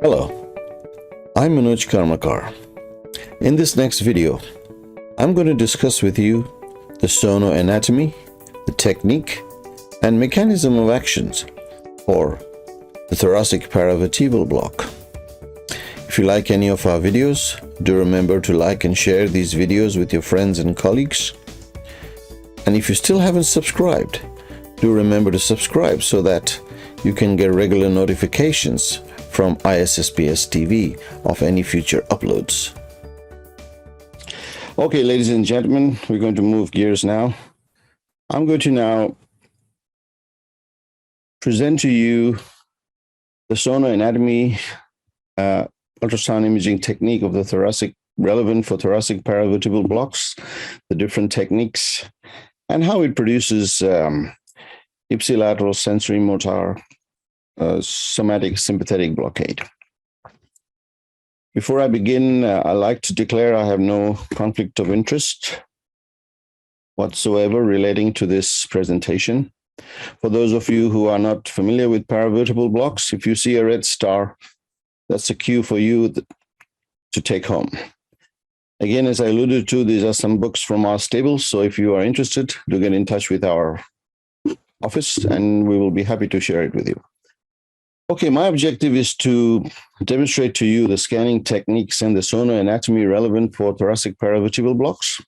Hello, I'm Karmakar. In this next video, I'm going to discuss with you the sonoanatomy, the technique, and mechanism of actions for the thoracic paravertebral block. If you like any of our videos, do remember to like and share these videos with your friends and colleagues. And if you still haven't subscribed, do remember to subscribe so that you can get regular notifications from ISSPS TV of any future uploads. Okay, ladies and gentlemen, we're going to move gears now. I'm going to now present to you the sonoanatomy ultrasound imaging technique of the thoracic, relevant for thoracic paravertebral blocks, the different techniques, and how it produces ipsilateral sensory motor somatic sympathetic blockade. Before I begin, I'd like to declare I have no conflict of interest whatsoever relating to this presentation. For those of you who are not familiar with paravertebral blocks, if you see a red star, that's a cue for you to take home. Again, as I alluded to, these are some books from our stable, so if you are interested, do get in touch with our office and we will be happy to share it with you. Okay, my objective is to demonstrate to you the scanning techniques and the sonoanatomy relevant for thoracic paravertebral blocks,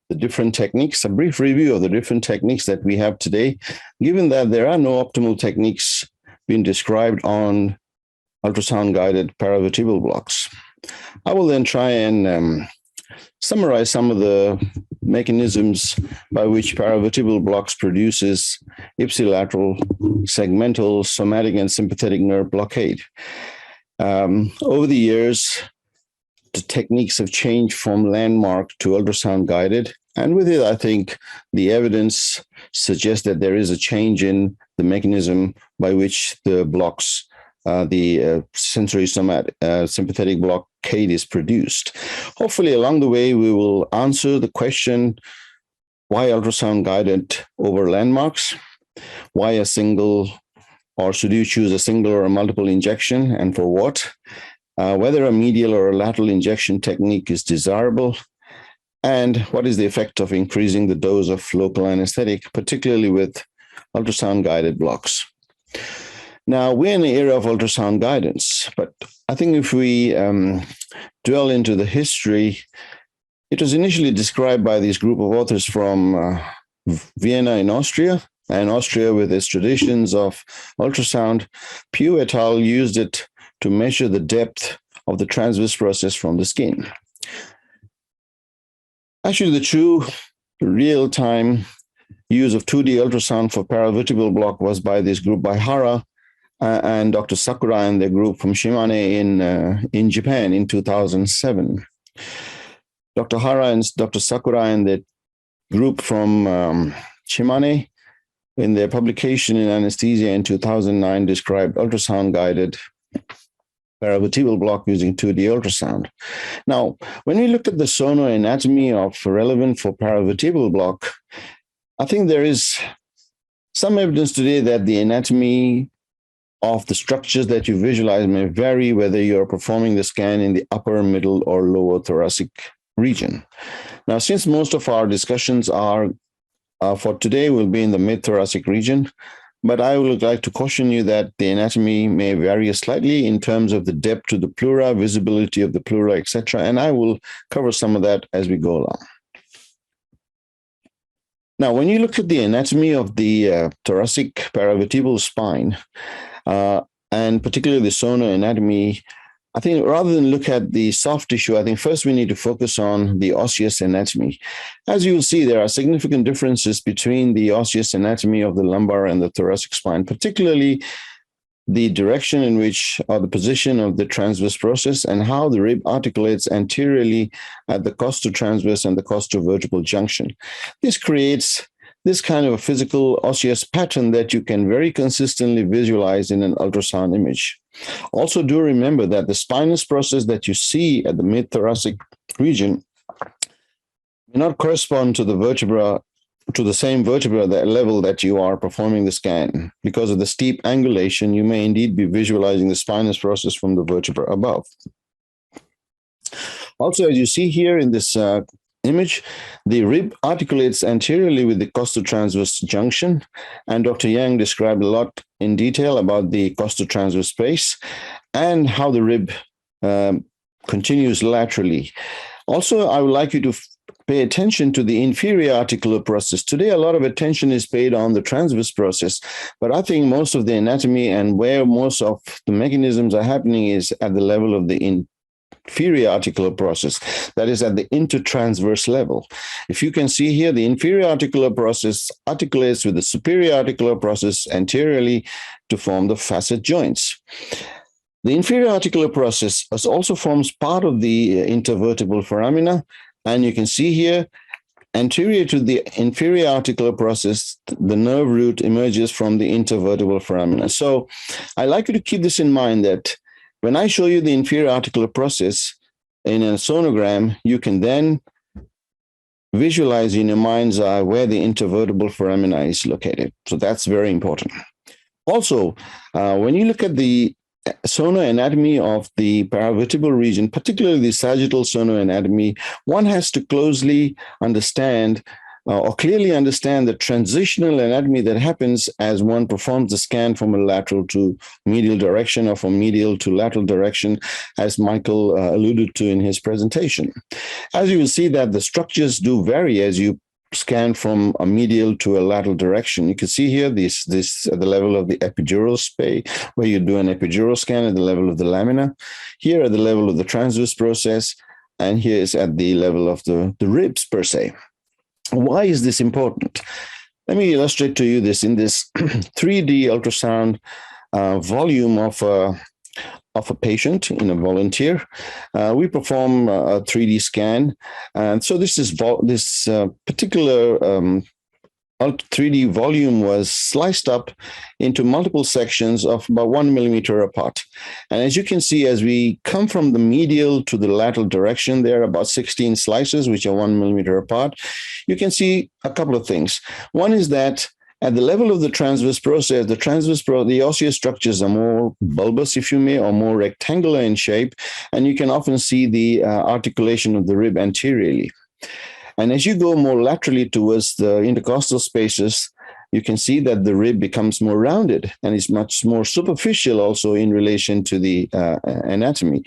the different techniques, a brief review of the different techniques that we have today, given that there are no optimal techniques being described on ultrasound-guided paravertebral blocks. I will then try and summarize some of the mechanisms by which paravertebral blocks produces ipsilateral, segmental, somatic, and sympathetic nerve blockade. Over the years, the techniques have changed from landmark to ultrasound guided, and with it, I think the evidence suggests that there is a change in the mechanism by which the blocks the sensory somatic sympathetic blockade is produced. Hopefully, along the way, we will answer the question, why ultrasound guided over landmarks? Why a single, or should you choose a single or a multiple injection, and for what? Whether a medial or a lateral injection technique is desirable, and what is the effect of increasing the dose of local anesthetic, particularly with ultrasound guided blocks. Now, we're in the era of ultrasound guidance, but I think if we dwell into the history, it was initially described by this group of authors from Vienna in Austria, and Austria with its traditions of ultrasound. Pugh et al. Used it to measure the depth of the transverse process from the skin. Actually, the true real-time use of 2D ultrasound for paravertebral block was by this group by Hara and Dr. Sakura and their group from Shimane in Japan in 2007. Dr. Hara and Dr. Sakura and the group from Shimane, in their publication in Anesthesia in 2009, described ultrasound-guided paravertebral block using 2D ultrasound. Now, when we look at the sonoanatomy of relevant for paravertebral block, I think there is some evidence today that the anatomy of the structures that you visualize may vary whether you're performing the scan in the upper, middle, or lower thoracic region. Now, since most of our discussions are for today will be in the mid-thoracic region, but I would like to caution you that the anatomy may vary slightly in terms of the depth to the pleura, visibility of the pleura, etc., and I will cover some of that as we go along. Now, when you look at the anatomy of the thoracic paravertebral spine, and particularly the sonoanatomy, I think rather than look at the soft tissue, I think first we need to focus on the osseous anatomy. As you will see, there are significant differences between the osseous anatomy of the lumbar and the thoracic spine, particularly the direction in which, or the position of the transverse process and how the rib articulates anteriorly at the costotransverse and the costovertebral junction. This creates this kind of a physical osseous pattern that you can very consistently visualize in an ultrasound image. Also, do remember that the spinous process that you see at the mid-thoracic region may not correspond to the vertebra to the same vertebra, that level that you are performing the scan. Because of the steep angulation, you may indeed be visualizing the spinous process from the vertebra above. Also, as you see here in this image, the rib articulates anteriorly with the costotransverse junction, and Dr. Yang described a lot in detail about the costotransverse space and how the rib continues laterally. Also, I would like you to pay attention to the inferior articular process. Today, a lot of attention is paid on the transverse process, but I think most of the anatomy and where most of the mechanisms are happening is at the level of the inferior articular process, that is at the intertransverse level. If you can see here, the inferior articular process articulates with the superior articular process anteriorly to form the facet joints. The inferior articular process also forms part of the intervertebral foramina, and you can see here, anterior to the inferior articular process, the nerve root emerges from the intervertebral foramina. So I like you to keep this in mind, that when I show you the inferior articular process in a sonogram, you can then visualize in your mind's eye where the intervertebral foramina is located. So that's very important. Also, when you look at the sonoanatomy of the paravertebral region, particularly the sagittal sonoanatomy, one has to closely understand or clearly understand the transitional anatomy that happens as one performs the scan from a lateral to medial direction or from medial to lateral direction, as Michael alluded to in his presentation. As you will see that the structures do vary as you scan from a medial to a lateral direction. You can see here this at the level of the epidural space, where you do an epidural scan at the level of the lamina, here at the level of the transverse process, and here is at the level of the ribs per se. Why is this important? Let me illustrate to you this in this 3D ultrasound volume of a patient in a volunteer. We perform a 3D scan. And so this particular 3D volume was sliced up into multiple sections of about 1 millimeter apart. And as you can see, as we come from the medial to the lateral direction, there are about 16 slices, which are 1 millimeter apart. You can see a couple of things. One is that at the level of the transverse process, the osseous structures are more bulbous, if you may, or more rectangular in shape, and you can often see the articulation of the rib anteriorly. And as you go more laterally towards the intercostal spaces, you can see that the rib becomes more rounded and is much more superficial also in relation to the anatomy.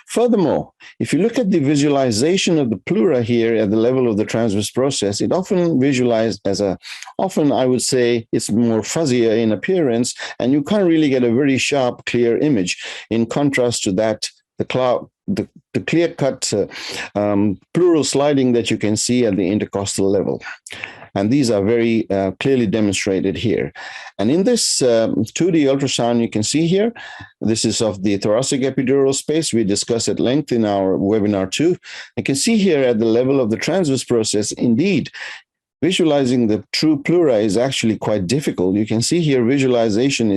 Furthermore, if you look at the visualization of the pleura here at the level of the transverse process, it often visualized as often I would say it's more fuzzier in appearance, and you can't really get a very sharp, clear image in contrast to that, the clear-cut pleural sliding that you can see at the intercostal level. And these are very clearly demonstrated here. And in this 2D ultrasound, you can see here, this is of the thoracic epidural space. We discussed at length in our webinar 2. You can see here at the level of the transverse process, indeed, visualizing the true pleura is actually quite difficult. You can see here visualization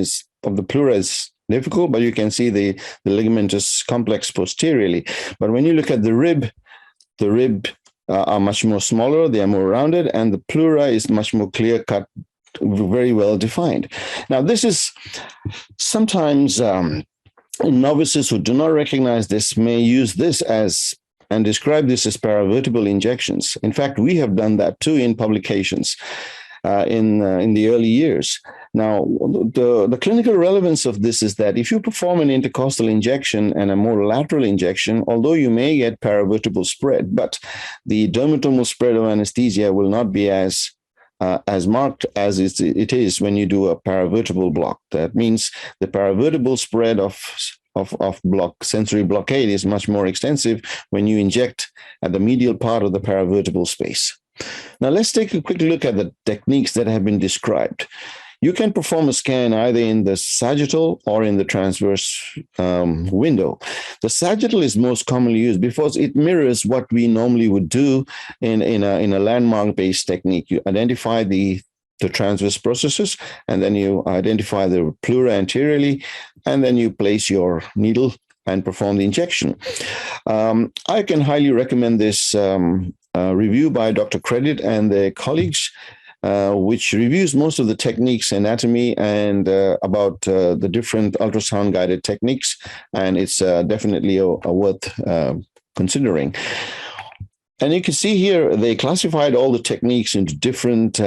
of the pleura is difficult, but you can see the ligamentous complex posteriorly. But when you look at the rib are much more smaller, they are more rounded, and the pleura is much more clear-cut, very well defined. Now, this is sometimes novices who do not recognize this may use this and describe this as paravertebral injections. In fact, we have done that too in publications in the early years. Now, the clinical relevance of this is that if you perform an intercostal injection and a more lateral injection, although you may get paravertebral spread, but the dermatomal spread of anesthesia will not be as marked as it is when you do a paravertebral block. That means the paravertebral spread of sensory blockade is much more extensive when you inject at the medial part of the paravertebral space. Now, let's take a quick look at the techniques that have been described. You can perform a scan either in the sagittal or in the transverse window. The sagittal is most commonly used because it mirrors what we normally would do in a landmark-based technique. You identify the transverse processes, and then you identify the pleura anteriorly, and then you place your needle and perform the injection. I can highly recommend this review by Dr. Credit and their colleagues. which reviews most of the techniques, anatomy, and about the different ultrasound-guided techniques, and it's definitely a worth considering. And you can see here, they classified all the techniques into different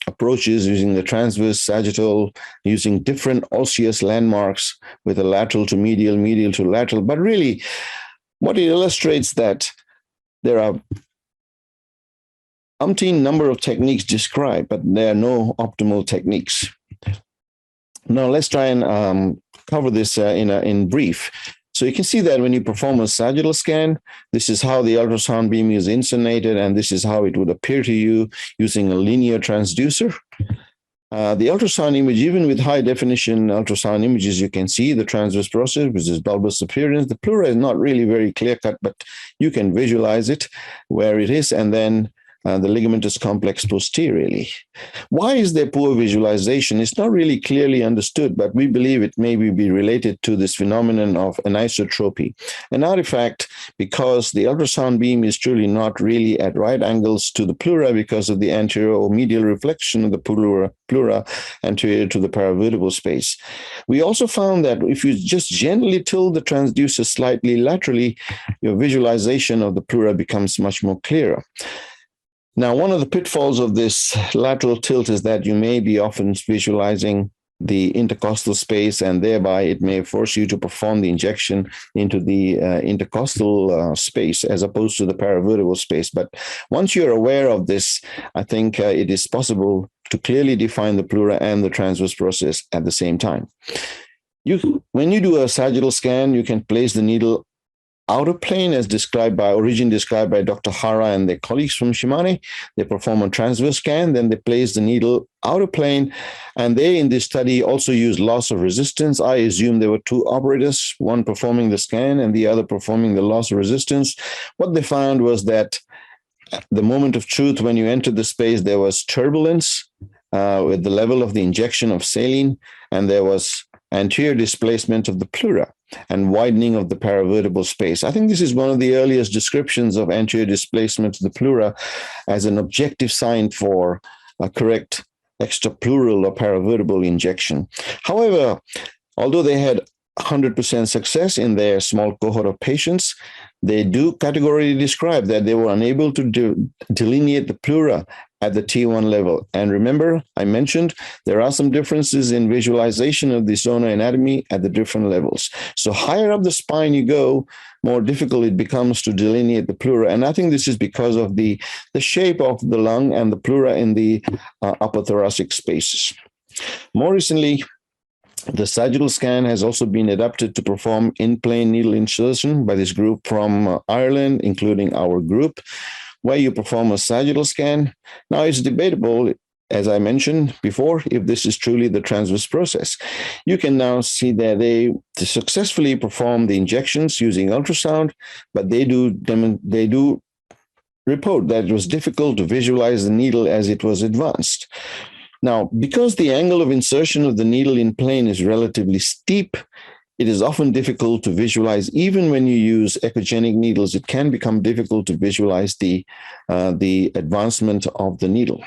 approaches using the transverse, sagittal, using different osseous landmarks with a lateral to medial, medial to lateral. But really, what it illustrates that there are umpteen number of techniques described, but there are no optimal techniques. Now, let's try and cover this in brief. So you can see that when you perform a sagittal scan, this is how the ultrasound beam is insonated, and this is how it would appear to you using a linear transducer. The ultrasound image, even with high definition ultrasound images, you can see the transverse process, which is bulbous appearance. The pleura is not really very clear cut, but you can visualize it where it is, and then the ligamentous complex posteriorly. Why is there poor visualization? It's not really clearly understood, but we believe it may be related to this phenomenon of anisotropy, an artifact because the ultrasound beam is truly not really at right angles to the pleura because of the anterior or medial reflection of the pleura anterior to the paravertebral space. We also found that if you just gently tilt the transducer slightly laterally, your visualization of the pleura becomes much more clearer. Now, one of the pitfalls of this lateral tilt is that you may be often visualizing the intercostal space, and thereby it may force you to perform the injection into the intercostal space as opposed to the paravertebral space. But once you're aware of this, I think it is possible to clearly define the pleura and the transverse process at the same time. When you do a sagittal scan, you can place the needle outer plane as described by Dr. Hara and their colleagues from Shimane. They perform a transverse scan, then they place the needle outer plane, and they in this study also use loss of resistance. I assume there were two operators, one performing the scan and the other performing the loss of resistance. What they found was that at the moment of truth, when you entered the space, there was turbulence with the level of the injection of saline, and there was anterior displacement of the pleura and widening of the paravertebral space. I think this is one of the earliest descriptions of anterior displacement of the pleura as an objective sign for a correct extrapleural or paravertebral injection. However, although they had 100% success in their small cohort of patients, they do categorically describe that they were unable to delineate the pleura at the T1 level. And remember, I mentioned there are some differences in visualization of the sonoanatomy at the different levels. So higher up the spine you go, more difficult it becomes to delineate the pleura. And I think this is because of the shape of the lung and the pleura in the upper thoracic spaces. More recently, the sagittal scan has also been adapted to perform in-plane needle insertion by this group from Ireland, including our group, where you perform a sagittal scan. Now, it's debatable, as I mentioned before, if this is truly the transverse process. You can now see that they successfully perform the injections using ultrasound, but they do report that it was difficult to visualize the needle as it was advanced. Now, because the angle of insertion of the needle in plane is relatively steep, it is often difficult to visualize. Even when you use echogenic needles, it can become difficult to visualize the advancement of the needle.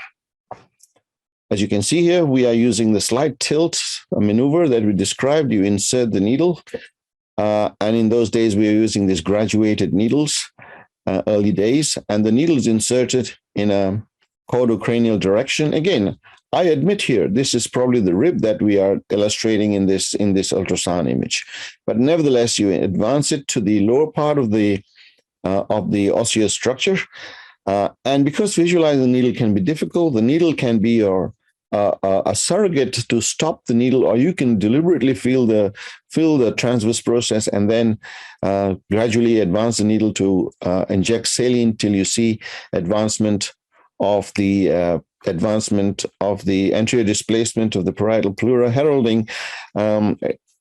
As you can see here, we are using the slight tilt maneuver that we described. You insert the needle, and in those days, we were using these graduated needles, early days, and the needle is inserted in a caudocranial direction. Again, I admit here, this is probably the rib that we are illustrating in this ultrasound image. But nevertheless, you advance it to the lower part of the osseous structure. And because visualizing the needle can be difficult, the needle can be a surrogate to stop the needle, or you can deliberately feel the transverse process and then gradually advance the needle to inject saline till you see advancement of the anterior displacement of the parietal pleura, heralding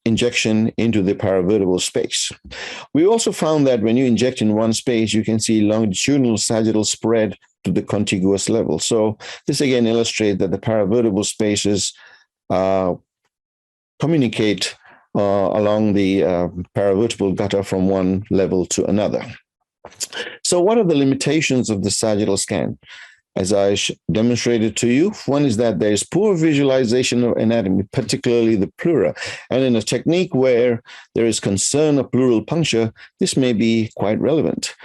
injection into the paravertebral space. We also found that when you inject in one space, you can see longitudinal sagittal spread to the contiguous level. So this again illustrates that the paravertebral spaces communicate along the paravertebral gutter from one level to another. So what are the limitations of the sagittal scan? as I demonstrated to you. One is that there is poor visualization of anatomy, particularly the pleura. And in a technique where there is concern of pleural puncture, this may be quite relevant.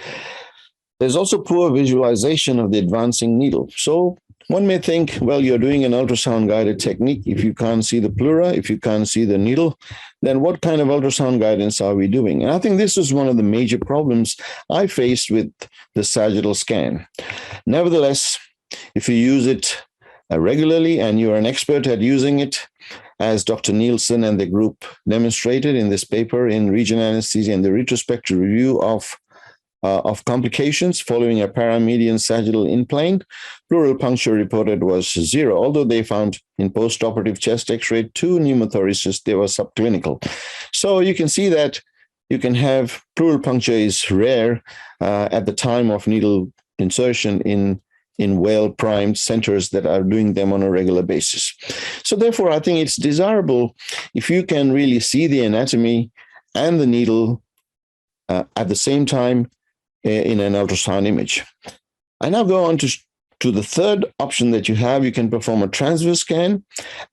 There's also poor visualization of the advancing needle. So one may think, well, you're doing an ultrasound-guided technique. If you can't see the pleura, if you can't see the needle, then what kind of ultrasound guidance are we doing? And I think this is one of the major problems I faced with the sagittal scan. Nevertheless, if you use it regularly and you're an expert at using it, as Dr. Nielsen and the group demonstrated in this paper in regional anesthesia and the retrospective review of complications following a paramedian sagittal in-plane, pleural puncture reported was 0, although they found in postoperative chest x-ray 2 pneumothoraces, they were subclinical. So you can see that you can have pleural puncture is rare at the time of needle insertion in well-primed centers that are doing them on a regular basis. So therefore, I think it's desirable if you can really see the anatomy and the needle at the same time in an ultrasound image. I now go on to the third option that you have. You can perform a transverse scan.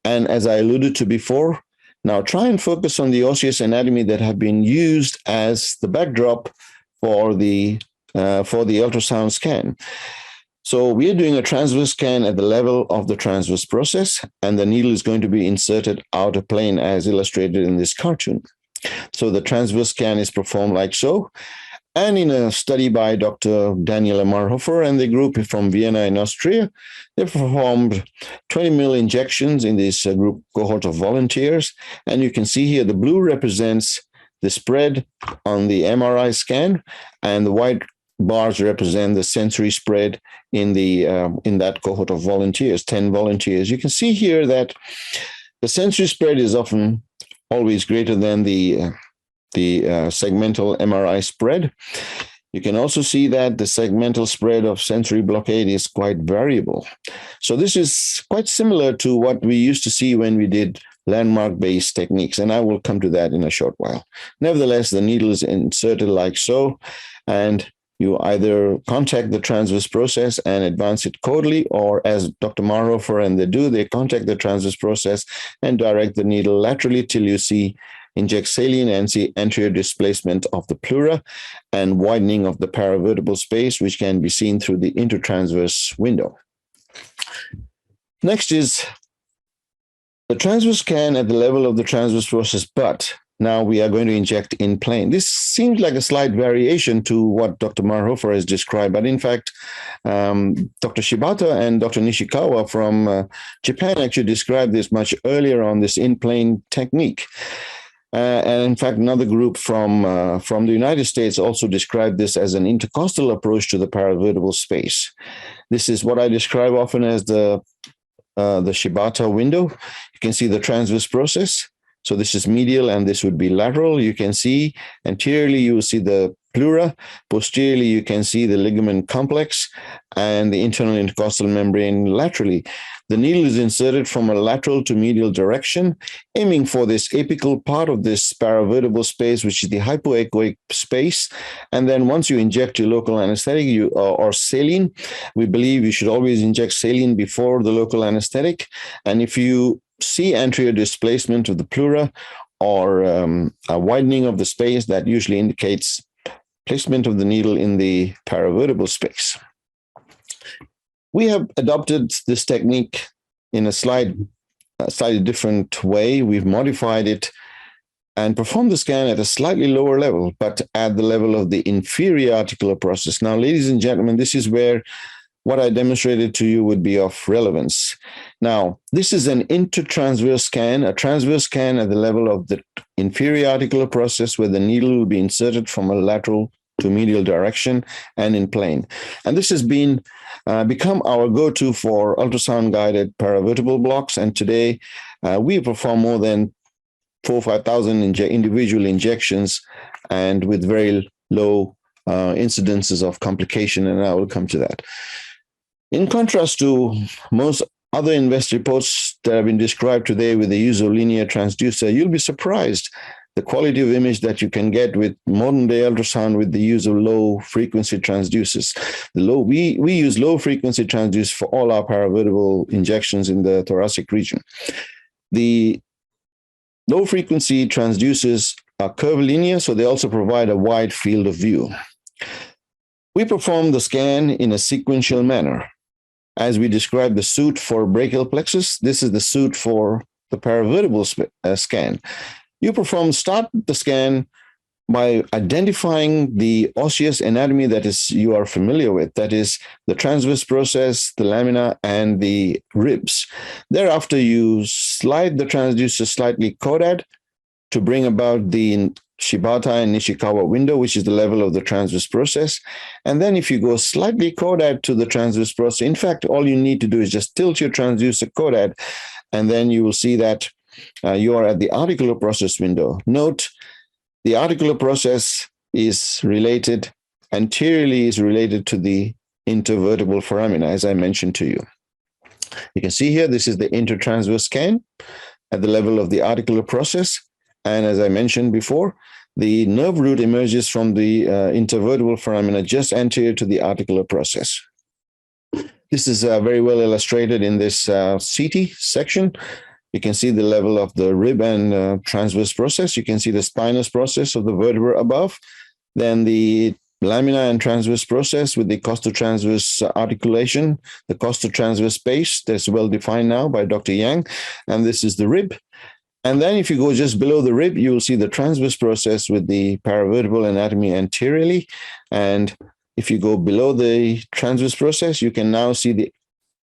And as I alluded to before, now try and focus on the osseous anatomy that have been used as the backdrop for the ultrasound scan. So we are doing a transverse scan at the level of the transverse process, and the needle is going to be inserted out of plane as illustrated in this cartoon. So the transverse scan is performed like so. And in a study by Dr. Daniel Marhofer and the group from Vienna in Austria, they performed 20 ml injections in this group cohort of volunteers. And you can see here the blue represents the spread on the MRI scan, and the white bars represent the sensory spread in that cohort of volunteers, 10 volunteers. You can see here that the sensory spread is often always greater than the segmental MRI spread. You can also see that the segmental spread of sensory blockade is quite variable. So this is quite similar to what we used to see when we did landmark-based techniques, and I will come to that in a short while. Nevertheless, the needle is inserted like so, and you either contact the transverse process and advance it caudally, or as Dr. Marhofer and they contact the transverse process and direct the needle laterally till you inject saline and see anterior displacement of the pleura and widening of the paravertebral space, which can be seen through the intertransverse window. Next is the transverse scan at the level of the transverse process, but now we are going to inject in plane. This seems like a slight variation to what Dr. Marhofer has described, but in fact, Dr. Shibata and Dr. Nishikawa from Japan actually described this much earlier on, this in-plane technique. And in fact, another group from the United States also described this as an intercostal approach to the paravertebral space. This is what I describe often as the Shibata window. You can see the transverse process. So this is medial and this would be lateral. You can see anteriorly, you will see the pleura. Posteriorly, you can see the ligament complex and the internal intercostal membrane laterally. The needle is inserted from a lateral to medial direction, aiming for this apical part of this paravertebral space, which is the hypoechoic space. And then once you inject your local anesthetic or saline, we believe you should always inject saline before the local anesthetic. And if you see anterior displacement of the pleura or a widening of the space, that usually indicates placement of the needle in the paravertebral space. We have adopted this technique in a slightly different way. We've modified it and performed the scan at a slightly lower level, but at the level of the inferior articular process. Now, ladies and gentlemen, this is where what I demonstrated to you would be of relevance. Now, this is an intertransverse scan, a transverse scan at the level of the inferior articular process where the needle will be inserted from a lateral to medial direction and in plane. And this has become our go-to for ultrasound-guided paravertebral blocks. And today, we perform more than 4,000 or 5,000 individual injections and with very low incidences of complication, and I will come to that. In contrast to most other invest reports that have been described today with the use of linear transducer, you'll be surprised the quality of image that you can get with modern day ultrasound with the use of low frequency transducers. We use low frequency transducers for all our paravertebral injections in the thoracic region. The low frequency transducers are curvilinear, so they also provide a wide field of view. We perform the scan in a sequential manner. As we describe the suit for brachial plexus, this is the suit for the paravertebral scan. You start the scan by identifying the osseous anatomy that you are familiar with, that is the transverse process, the lamina, and the ribs. Thereafter, you slide the transducer slightly caudate to bring about the Shibata and Nishikawa window, which is the level of the transverse process. And then if you go slightly caudate to the transverse process, in fact, all you need to do is just tilt your transducer caudate, and then you will see that you are at the articular process window. Note, the articular process is related, anteriorly is related to the intervertebral foramina, as I mentioned to you. You can see here, this is the intertransverse scan at the level of the articular process. And as I mentioned before, the nerve root emerges from the intervertebral foramina just anterior to the articular process. This is very well illustrated in this CT section. You can see the level of the rib and transverse process. You can see the spinous process of the vertebra above. Then the lamina and transverse process with the costotransverse articulation, the costotransverse space that's well defined now by Dr. Yang. And this is the rib. And then if you go just below the rib, you will see the transverse process with the paravertebral anatomy anteriorly. And if you go below the transverse process, you can now see the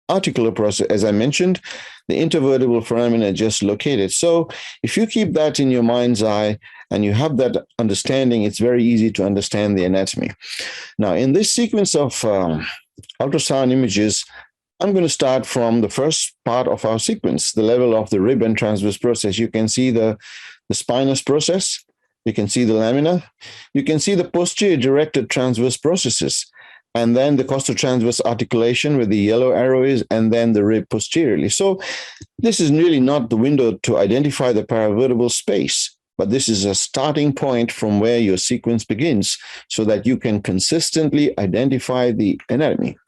articular process. As I mentioned, the intervertebral foramina just located. So if you keep that in your mind's eye and you have that understanding, it's very easy to understand the anatomy. Now, in this sequence of ultrasound images, I'm going to start from the first part of our sequence, the level of the rib and transverse process. You can see the spinous process. You can see the lamina. You can see the posterior directed transverse processes, and then the costotransverse articulation where the yellow arrow is, and then the rib posteriorly. So this is really not the window to identify the paravertebral space, but this is a starting point from where your sequence begins so that you can consistently identify the anatomy.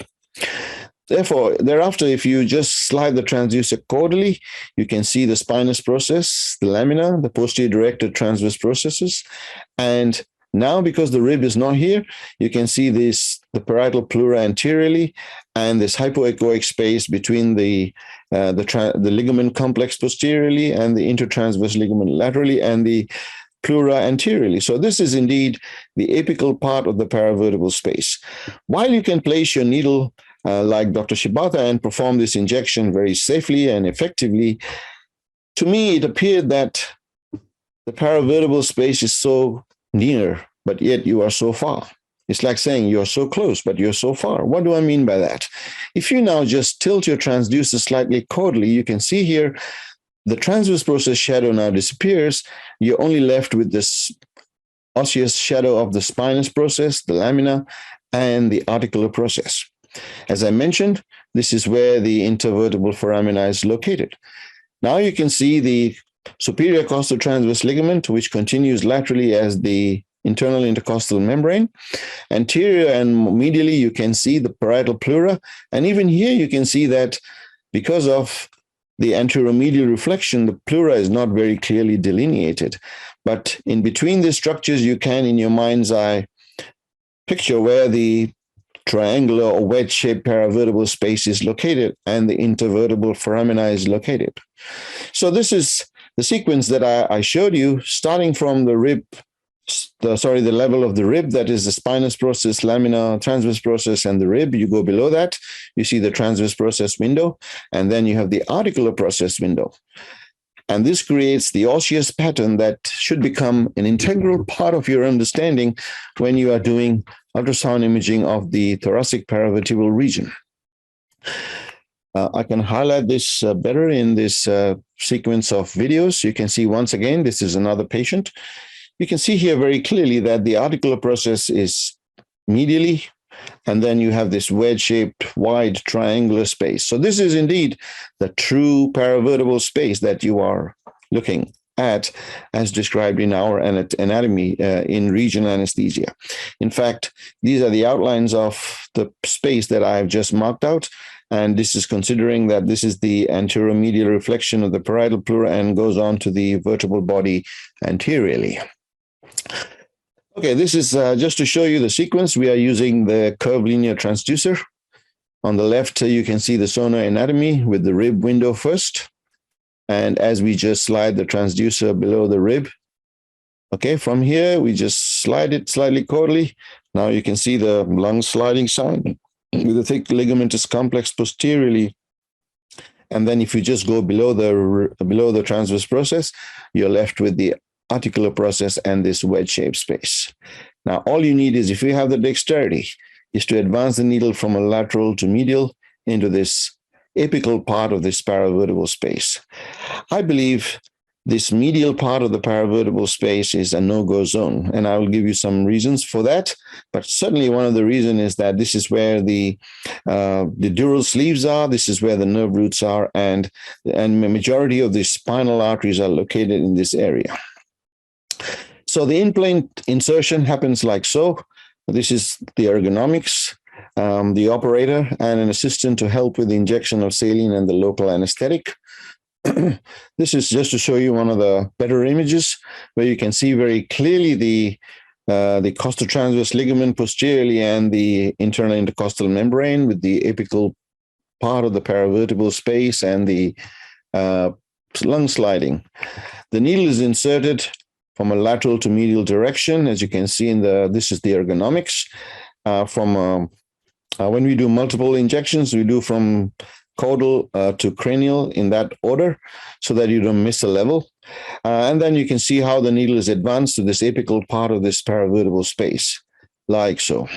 Therefore, thereafter, if you just slide the transducer caudally, you can see the spinous process, the lamina, the posterior directed transverse processes. And now, because the rib is not here, you can see the parietal pleura anteriorly and this hypoechoic space between the ligament complex posteriorly and the intertransverse ligament laterally and the pleura anteriorly. So this is indeed the apical part of the paravertebral space. While you can place your needle like Dr. Shibata and perform this injection very safely and effectively, to me, it appeared that the paravertebral space is so near, but yet you are so far. It's like saying you're so close, but you're so far. What do I mean by that? If you now just tilt your transducer slightly caudally, you can see here the transverse process shadow now disappears. You're only left with this osseous shadow of the spinous process, the lamina, and the articular process. As I mentioned, this is where the intervertebral foramina is located. Now you can see the superior costotransverse ligament, which continues laterally as the internal intercostal membrane. Anterior and medially, you can see the parietal pleura. And even here, you can see that because of the anteromedial reflection, the pleura is not very clearly delineated. But in between these structures, you can, in your mind's eye, picture where the triangular or wedge-shaped paravertebral space is located and the intervertebral foramina is located. So this is the sequence that I showed you, starting from the rib, the level of the rib, that is the spinous process, lamina, transverse process, and the rib. You go below that, you see the transverse process window, and then you have the articular process window. And this creates the osseous pattern that should become an integral part of your understanding when you are doing ultrasound imaging of the thoracic paravertebral region. I can highlight this better in this sequence of videos. You can see once again, this is another patient. You can see here very clearly that the articular process is medially, and then you have this wedge-shaped wide triangular space. So this is indeed the true paravertebral space that you are looking at as described in our anatomy in regional anesthesia. In fact, these are the outlines of the space that I have just marked out. And this is considering that this is the anteromedial reflection of the parietal pleura and goes on to the vertebral body anteriorly. Okay, this is just to show you the sequence. We are using the curved linear transducer. On the left, you can see the sonoanatomy with the rib window first. And as we just slide the transducer below the rib, okay, from here, we just slide it slightly caudally. Now you can see the lung sliding sign with the thick ligamentous complex posteriorly. And then if you just go below the transverse process, you're left with the articular process and this wedge-shaped space. Now, all you need is, if you have the dexterity, is to advance the needle from a lateral to medial into this apical part of this paravertebral space. I believe this medial part of the paravertebral space is a no-go zone, and I will give you some reasons for that. But certainly one of the reasons is that this is where the dural sleeves are, this is where the nerve roots are, and the majority of the spinal arteries are located in this area. So the in-plane insertion happens like so. This is the ergonomics, the operator, and an assistant to help with the injection of saline and the local anesthetic. This is just to show you one of the better images where you can see very clearly the costotransverse ligament posteriorly and the internal intercostal membrane with the apical part of the paravertebral space and the lung sliding. The needle is inserted from a lateral to medial direction, as you can see in this is the ergonomics. When we do multiple injections, we do from caudal to cranial in that order so that you don't miss a level. And then you can see how the needle is advanced to this apical part of this paravertebral space, like so.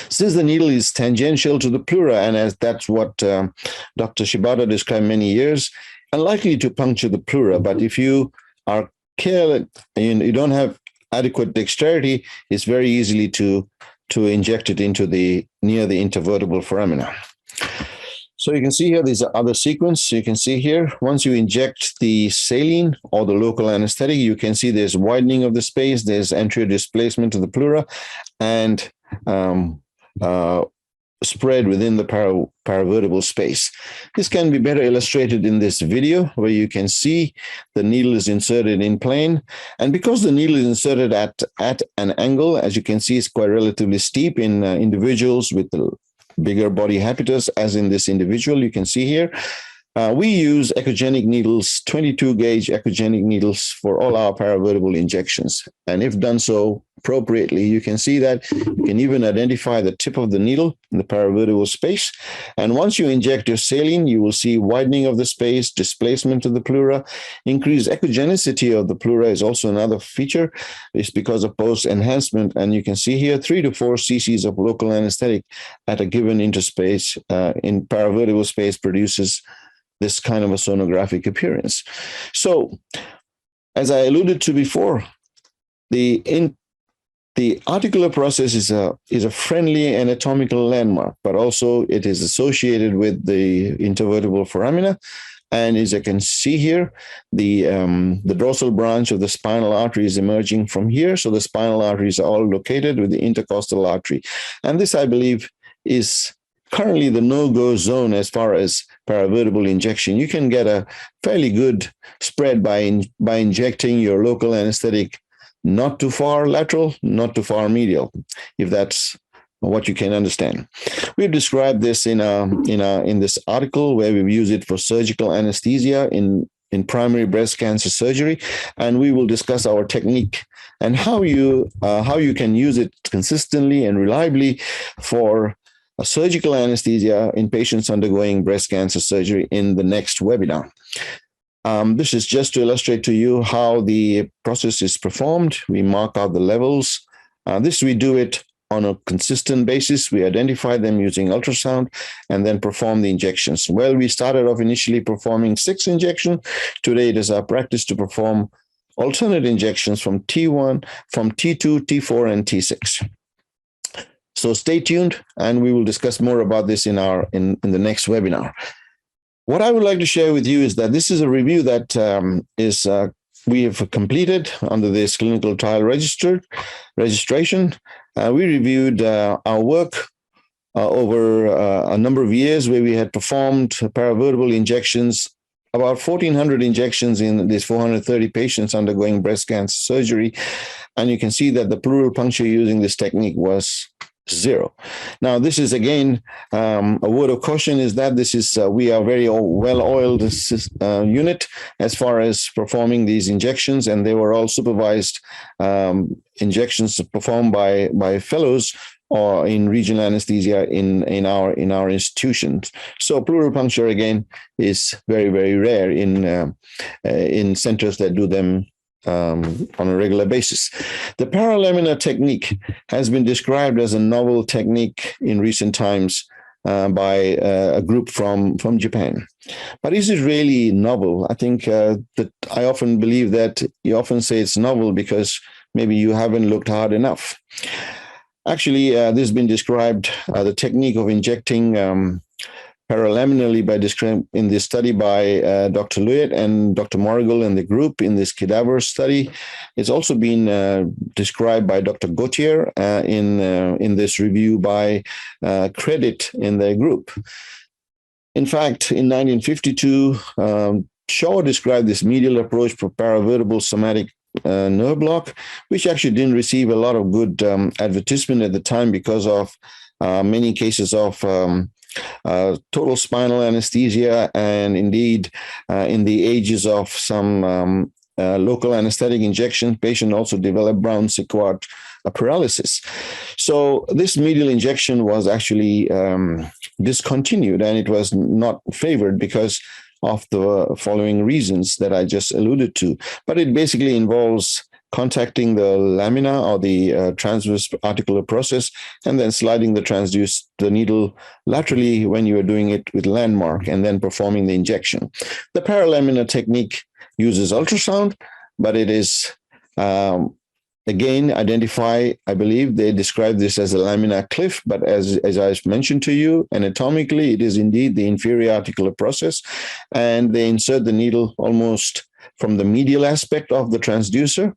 Since the needle is tangential to the pleura, and as that's what Dr. Shibata described many years, unlikely to puncture the pleura, but if you are careless and you don't have adequate dexterity, it's very easily to inject it into near the intervertebral foramina. So you can see here, there's other sequence. You can see here, once you inject the saline or the local anesthetic, you can see there's widening of the space, there's anterior displacement of the pleura, and spread within the paravertebral space. This can be better illustrated in this video where you can see the needle is inserted in plane. And because the needle is inserted at an angle, as you can see, it's quite relatively steep in individuals with the bigger body habitus, as in this individual you can see here. We use echogenic needles, 22 gauge echogenic needles for all our paravertebral injections. And if done so appropriately, you can see that you can even identify the tip of the needle in the paravertebral space. And once you inject your saline, you will see widening of the space, displacement of the pleura. Increased echogenicity of the pleura is also another feature. It's because of post-enhancement. And you can see here 3 to 4 cc's of local anesthetic at a given interspace in paravertebral space produces this kind of a sonographic appearance. So, as I alluded to before, the articular process is a friendly anatomical landmark, but also it is associated with the intervertebral foramina. And as you can see here, the dorsal branch of the spinal artery is emerging from here. So the spinal arteries are all located with the intercostal artery. And this, I believe, is currently the no-go zone as far as paravertebral injection. You can get a fairly good spread by injecting your local anesthetic not too far lateral, not too far medial, if that's what you can understand. We've described this in this article where we've used it for surgical anesthesia in primary breast cancer surgery, and we will discuss our technique and how you can use it consistently and reliably for a surgical anesthesia in patients undergoing breast cancer surgery in the next webinar. This is just to illustrate to you how the process is performed. We mark out the levels. This we do it on a consistent basis. We identify them using ultrasound and then perform the injections. Well, we started off initially performing 6 injections. Today it is our practice to perform alternate injections from T1, from T2, T4, and T6. So stay tuned, and we will discuss more about this in the next webinar. What I would like to share with you is that this is a review that is we have completed under this clinical trial registration. We reviewed our work over a number of years, where we had performed paravertebral injections, about 1,400 injections in these 430 patients undergoing breast cancer surgery. And you can see that the pleural puncture using this technique was 0. Now, this is again a word of caution, is that this is we are very well-oiled unit as far as performing these injections, and they were all supervised injections performed by fellows or in regional anesthesia in our institutions. So pleural puncture again is very, very rare in centers that do them on a regular basis. The paralaminar technique has been described as a novel technique in recent times by a group from Japan. But is it really novel? I think that I often believe that you often say it's novel because maybe you haven't looked hard enough. Actually, this has been described, the technique of injecting paralaminarly in this study by Dr. Lewitt and Dr. Morrigal and the group in this cadaver study. It's also been described by Dr. Gautier in this review by Credit in their group. In fact, in 1952, Shaw described this medial approach for paravertebral somatic nerve block, which actually didn't receive a lot of good advertisement at the time because of many cases of total spinal anesthesia, and indeed in the ages of some local anesthetic injection, patient also developed Brown-Séquard paralysis. So this medial injection was actually discontinued, and it was not favored because of the following reasons that I just alluded to. But it basically involves contacting the lamina or the transverse articular process and then sliding the needle laterally when you are doing it with landmark and then performing the injection. The paralaminar technique uses ultrasound, but it is again, I believe they describe this as a laminar cliff, but as I mentioned to you, anatomically, it is indeed the inferior articular process, and they insert the needle almost from the medial aspect of the transducer,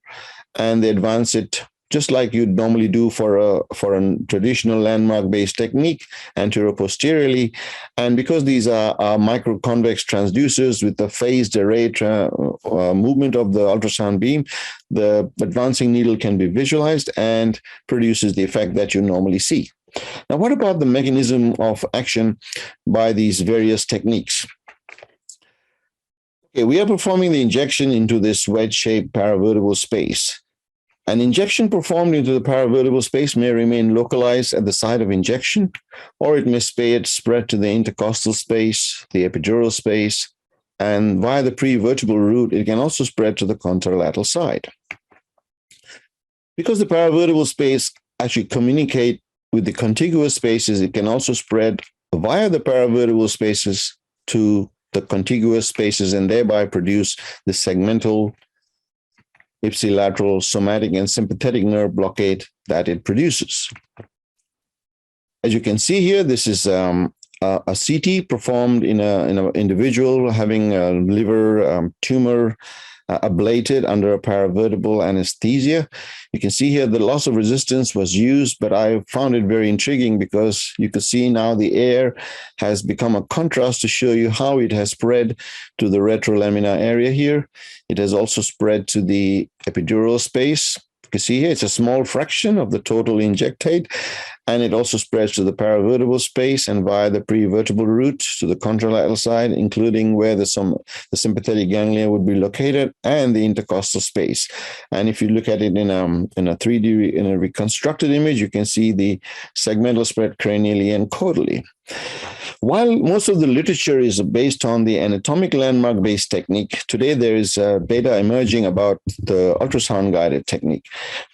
and they advance it just like you'd normally do for a traditional landmark-based technique, anterior-posteriorly. And because these are microconvex transducers with the phased array movement of the ultrasound beam, the advancing needle can be visualized and produces the effect that you normally see. Now, what about the mechanism of action by these various techniques? Okay, we are performing the injection into this wedge-shaped paravertebral space. An injection performed into the paravertebral space may remain localized at the site of injection, or it may spread to the intercostal space, the epidural space, and via the prevertebral route, it can also spread to the contralateral side. Because the paravertebral space actually communicate with the contiguous spaces, it can also spread via the paravertebral spaces to the contiguous spaces and thereby produce the segmental, ipsilateral, somatic, and sympathetic nerve blockade that it produces. As you can see here, this is a CT performed in an individual having a liver tumor ablated under a paravertebral anesthesia. You can see here the loss of resistance was used, but I found it very intriguing because you can see now the air has become a contrast to show you how it has spread to the retrolaminar area here. It has also spread to the epidural space. You can see here it's a small fraction of the total injectate, and it also spreads to the paravertebral space and via the prevertebral route to the contralateral side, including where the sympathetic ganglia would be located and the intercostal space. And if you look at it in a 3D, in a reconstructed image, you can see the segmental spread cranially and caudally. While most of the literature is based on the anatomic landmark-based technique, today there is data emerging about the ultrasound-guided technique.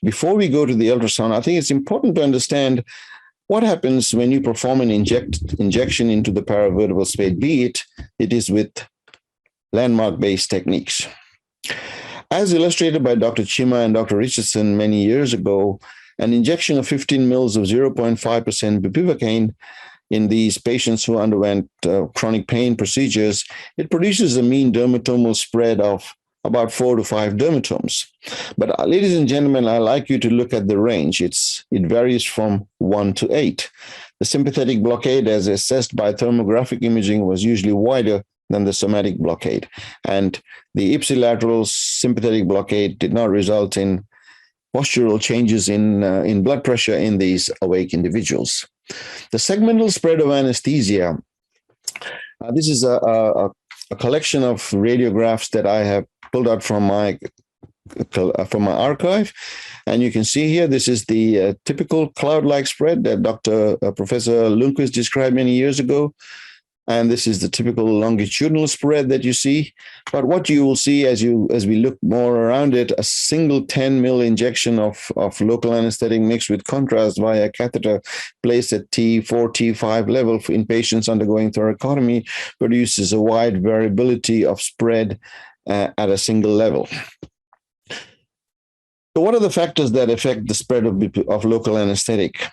Before we go to the ultrasound, I think it's important to understand what happens when you perform an injection into the paravertebral space, be it is with landmark-based techniques. As illustrated by Dr. Chima and Dr. Richardson many years ago, an injection of 15 mils of 0.5% bupivacaine in these patients who underwent chronic pain procedures, it produces a mean dermatomal spread of about 4 to 5 dermatomes. But ladies and gentlemen, I like you to look at the range. It varies from 1 to 8. The sympathetic blockade, as assessed by thermographic imaging, was usually wider than the somatic blockade. And the ipsilateral sympathetic blockade did not result in postural changes in blood pressure in these awake individuals. The segmental spread of anesthesia. This is a collection of radiographs that I have pulled out from my archive, and you can see here this is the typical cloud-like spread that Professor Lundquist described many years ago, and this is the typical longitudinal spread that you see. But what you will see as we look more around it, a single 10 mil injection of local anesthetic mixed with contrast via catheter placed at T4, T5 level in patients undergoing thoracotomy produces a wide variability of spread at a single level. So what are the factors that affect the spread of local anesthetic?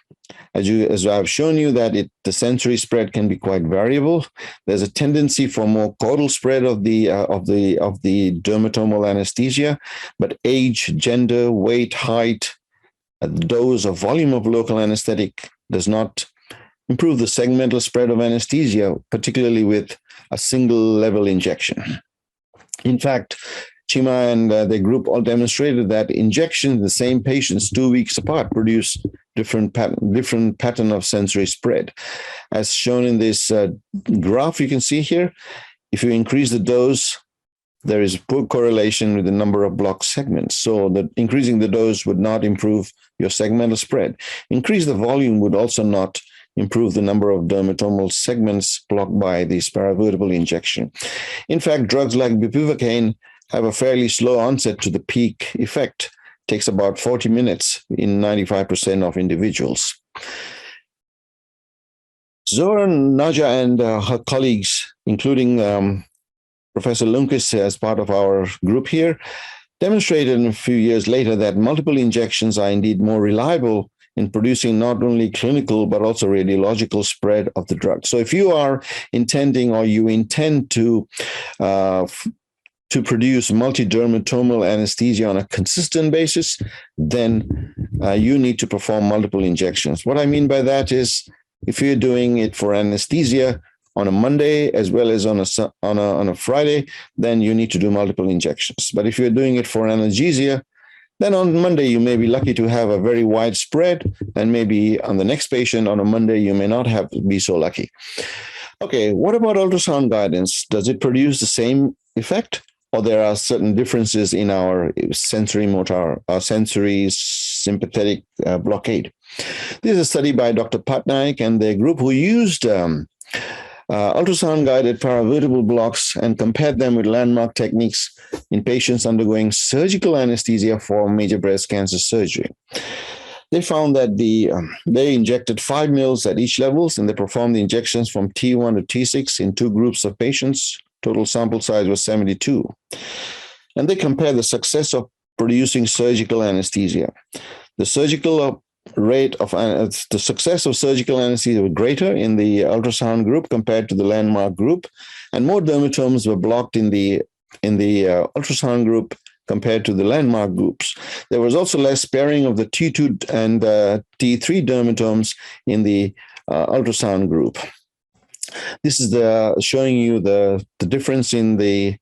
As I've shown you that the sensory spread can be quite variable. There's a tendency for more caudal spread of the dermatomal anesthesia, but age, gender, weight, height, dose or volume of local anesthetic does not improve the segmental spread of anesthesia, particularly with a single level injection. In fact, Chima and the group all demonstrated that injections in the same patients 2 weeks apart produce different pattern of sensory spread. As shown in this graph you can see here, if you increase the dose, there is poor correlation with the number of blocked segments. So that increasing the dose would not improve your segmental spread. Increase the volume would also not improve the number of dermatomal segments blocked by this paravertebral injection. In fact, drugs like bupivacaine have a fairly slow onset to the peak effect. It takes about 40 minutes in 95% of individuals. Zohra Naja and her colleagues, including Professor Lundquist as part of our group here, demonstrated a few years later that multiple injections are indeed more reliable in producing not only clinical but also radiological spread of the drug. So if you are intending or you intend to produce multidermatomal anesthesia on a consistent basis, then you need to perform multiple injections. What I mean by that is if you're doing it for anesthesia on a Monday as well as on a Friday, then you need to do multiple injections. But if you're doing it for analgesia, then on Monday you may be lucky to have a very wide spread, and maybe on the next patient on a Monday you may not be so lucky. Okay, what about ultrasound guidance? Does it produce the same effect? Or there are certain differences in our sensory sympathetic blockade. This is a study by Dr. Patnaik and their group who used ultrasound-guided paravertebral blocks and compared them with landmark techniques in patients undergoing surgical anesthesia for major breast cancer surgery. They found that they injected 5 mils at each levels, and they performed the injections from T1 to T6 in 2 groups of patients. Total sample size was 72. And they compare the success of producing surgical anesthesia. The success of surgical anesthesia was greater in the ultrasound group compared to the landmark group, and more dermatomes were blocked in the ultrasound group compared to the landmark groups. There was also less sparing of the T2 and T3 dermatomes in the ultrasound group. This is showing you the difference in the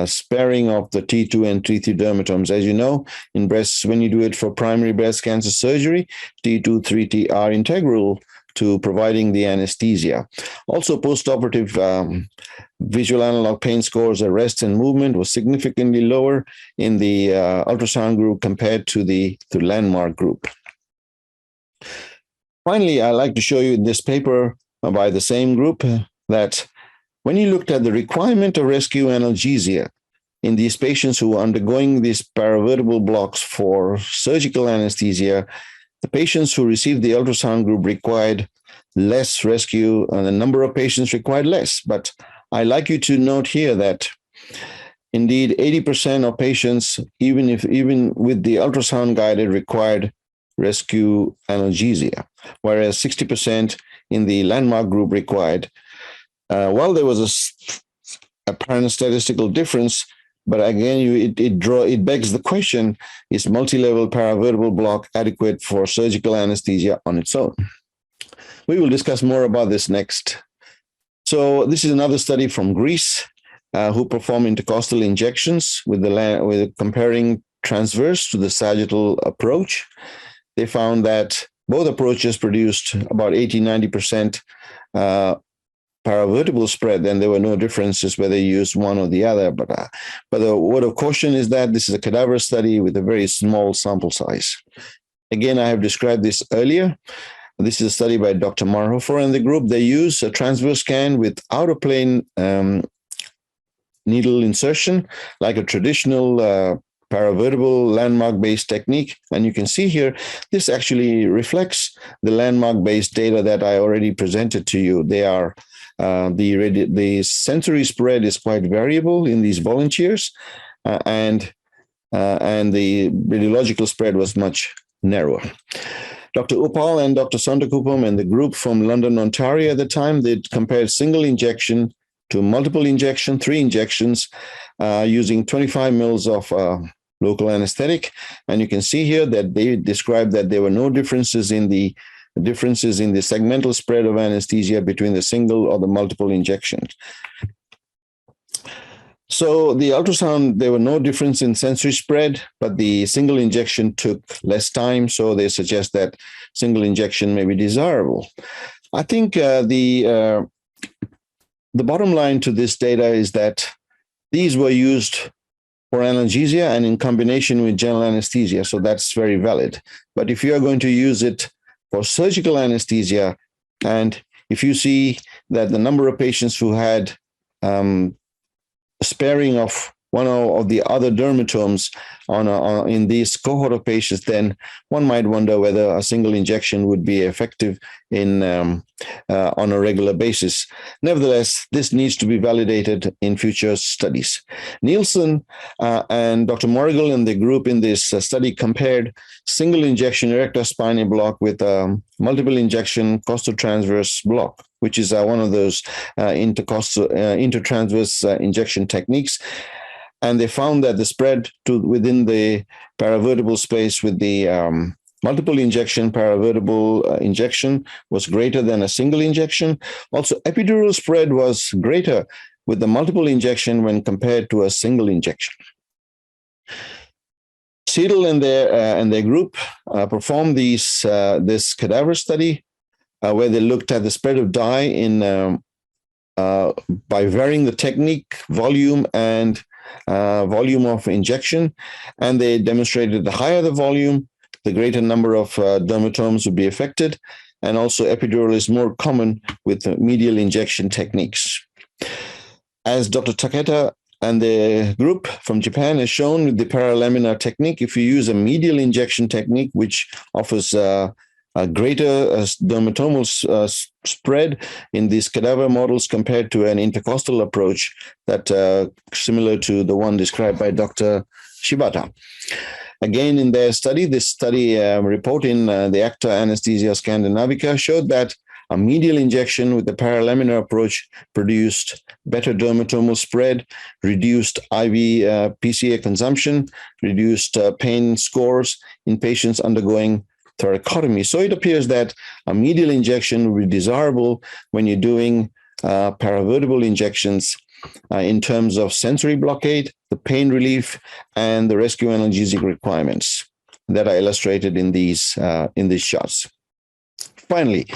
sparing of the T2 and T3 dermatomes. As you know, in breasts, when you do it for primary breast cancer surgery, T2, 3T are integral to providing the anesthesia. Also, postoperative visual analog pain scores at rest and movement was significantly lower in the ultrasound group compared to the landmark group. Finally, I'd like to show you in this paper by the same group that when you looked at the requirement of rescue analgesia in these patients who are undergoing these paravertebral blocks for surgical anesthesia, the patients who received the ultrasound group required less rescue, and the number of patients required less. But I'd like you to note here that indeed 80% of patients, even with the ultrasound guided, required rescue analgesia, whereas 60% in the landmark group required. While there was a paranstatistical difference, But again, it begs the question: is multi-level paravertebral block adequate for surgical anesthesia on its own? We will discuss more about this next. So this is another study from Greece, who performed intercostal injections with comparing transverse to the sagittal approach. They found that both approaches produced about 80-90% paravertebral spread, and there were no differences whether you used one or the other. But the word of caution is that this is a cadaver study with a very small sample size. Again, I have described this earlier. This is a study by Dr. Marhofer and the group. They use a transverse scan with outer plane needle insertion, like a traditional paravertebral landmark-based technique. And you can see here, this actually reflects the landmark-based data that I already presented to you. They are the sensory spread is quite variable in these volunteers, and the radiological spread was much narrower. Dr. Upal and Dr. Santakupam and the group from London, Ontario at the time, they compared single injection to multiple injection, 3 injections, using 25 mils of local anesthetic. And you can see here that they described that there were no differences in the segmental spread of anesthesia between the single or the multiple injections. So the ultrasound, there were no difference in sensory spread, but the single injection took less time. So they suggest that single injection may be desirable. I think the bottom line to this data is that these were used for analgesia and in combination with general anesthesia. So that's very valid. But if you are going to use it for surgical anesthesia, and if you see that the number of patients who had sparing of one of the other dermatomes in this cohort of patients, then one might wonder whether a single injection would be effective on a regular basis. Nevertheless, this needs to be validated in future studies. Nielsen and Dr. Morrigal and the group in this study compared single injection erector spinae block with multiple injection costotransverse block, which is one of those intertransverse injection techniques. And they found that the spread within the paravertebral space with the multiple injection paravertebral injection was greater than a single injection. Also, epidural spread was greater with the multiple injection when compared to a single injection. Seidel and their group performed this cadaver study where they looked at the spread of dye by varying the technique, volume, and volume of injection, and they demonstrated the higher the volume, the greater number of dermatomes would be affected, and also epidural is more common with medial injection techniques. As Dr. Taketa and the group from Japan has shown with the paralaminar technique, if you use a medial injection technique, which offers a greater dermatomal spread in these cadaver models compared to an intercostal approach that similar to the one described by Dr. Shibata. Again, in their study, this study report in the ACTA Anesthesia Scandinavica showed that a medial injection with the paralaminar approach produced better dermatomal spread, reduced IV PCA consumption, reduced pain scores in patients undergoing thoracotomy. So it appears that a medial injection would be desirable when you're doing paravertebral injections in terms of sensory blockade, the pain relief, and the rescue analgesic requirements that are illustrated in these shots. Finally,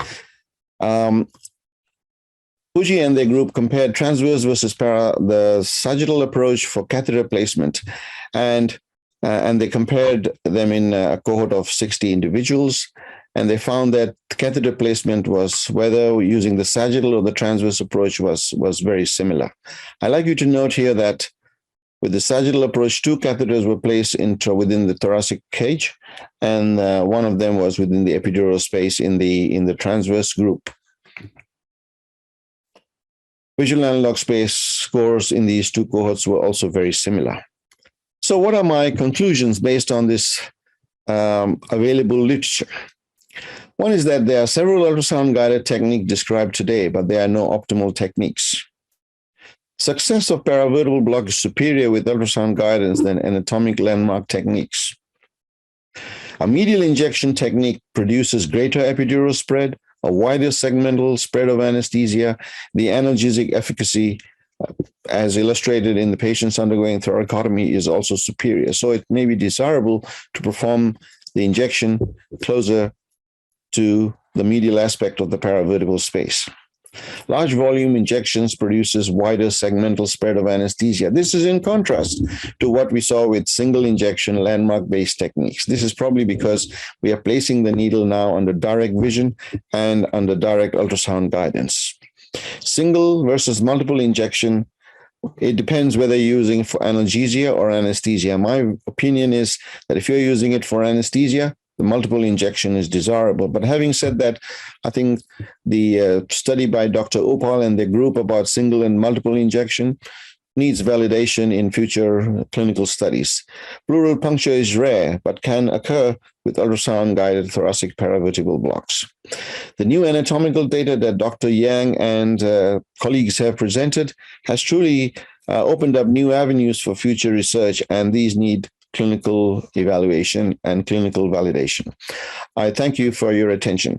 Fuji and their group compared transverse versus the sagittal approach for catheter placement, and they compared them in a cohort of 60 individuals, and they found that catheter placement was, whether using the sagittal or the transverse approach, was very similar. I'd like you to note here that with the sagittal approach, 2 catheters were placed within the thoracic cage, and one of them was within the epidural space in the transverse group. Visual analog space scores in these 2 cohorts were also very similar. So what are my conclusions based on this available literature? One is that there are several ultrasound-guided techniques described today, but there are no optimal techniques. Success of paravertebral block is superior with ultrasound guidance than anatomic landmark techniques. A medial injection technique produces greater epidural spread, a wider segmental spread of anesthesia, the analgesic efficacy, as illustrated in the patients undergoing thoracotomy, is also superior. So it may be desirable to perform the injection closer to the medial aspect of the paravertebral space. Large volume injections produces wider segmental spread of anesthesia. This is in contrast to what we saw with single injection landmark-based techniques. This is probably because we are placing the needle now under direct vision and under direct ultrasound guidance. Single versus multiple injection, it depends whether you're using for analgesia or anesthesia. My opinion is that if you're using it for anesthesia, the multiple injection is desirable. But having said that, I think the study by Dr. Opal and the group about single and multiple injection needs validation in future clinical studies. Pleural puncture is rare, but can occur with ultrasound-guided thoracic paravertebral blocks. The new anatomical data that Dr. Yang and colleagues have presented has truly opened up new avenues for future research, and these need clinical evaluation and clinical validation. I thank you for your attention.